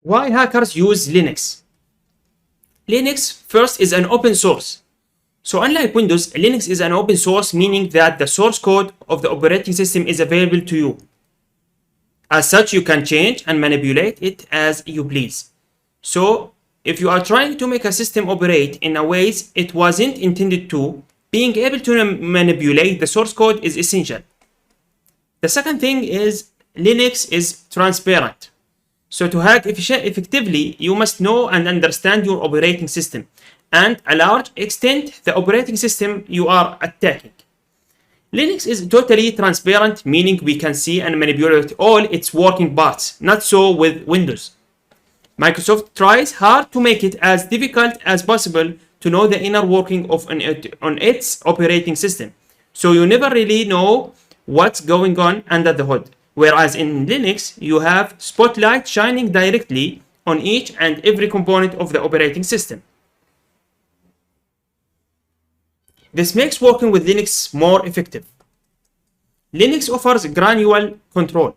Why hackers use Linux? Linux first is an open source. So unlike Windows, Linux is an open source, meaning that the source code of the operating system is available to you. As such, you can change and manipulate it as you please. So if you are trying to make a system operate in a ways it wasn't intended to, being able to manipulate the source code is essential. The second thing is Linux is transparent. So to hack effectively, you must know and understand your operating system and a large extent the operating system you are attacking. Linux is totally transparent, meaning we can see and manipulate all its working parts. Not so with Windows. Microsoft tries hard to make it as difficult as possible to know the inner working of on its operating system. So you never really know what's going on under the hood. Whereas in Linux, you have spotlight shining directly on each and every component of the operating system. This makes working with Linux more effective. Linux offers granular control.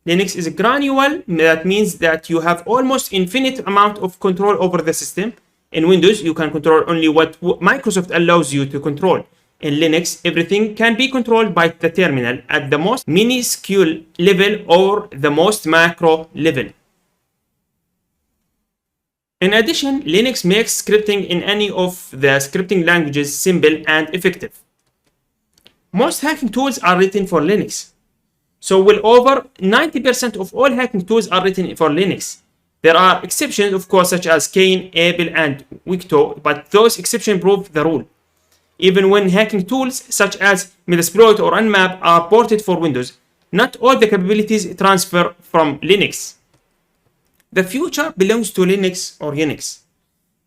Linux is granular, that means that you have almost infinite amount of control over the system. In Windows, you can control only what Microsoft allows you to control. In Linux, everything can be controlled by the terminal at the most minuscule level or the most macro level. In addition, Linux makes scripting in any of the scripting languages simple and effective. Most hacking tools are written for Linux. So well over 90% of all hacking tools are written for Linux. There are exceptions, of course, such as Kane, Able, and Wikto, but those exceptions prove the rule. Even when hacking tools such as Metasploit or Nmap are ported for Windows, not all the capabilities transfer from Linux. The future belongs to Linux or Unix.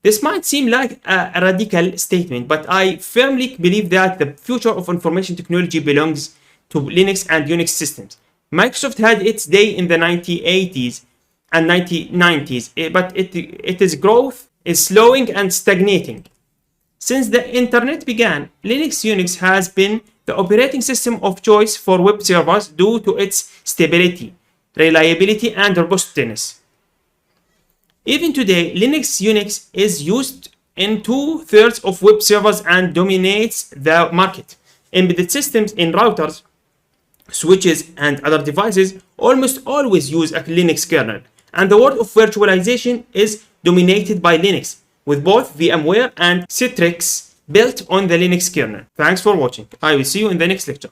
This might seem like a radical statement, but I firmly believe that the future of information technology belongs to Linux and Unix systems. Microsoft had its day in the 1980s and 1990s, but its growth is slowing and stagnating. Since the internet began, Linux Unix has been the operating system of choice for web servers due to its stability, reliability, and robustness. Even today, Linux Unix is used in 2/3 of web servers and dominates the market. Embedded systems in routers, switches, and other devices almost always use a Linux kernel. And the world of virtualization is dominated by Linux, with both VMware and Citrix built on the Linux kernel. Thanks for watching. I will see you in the next lecture.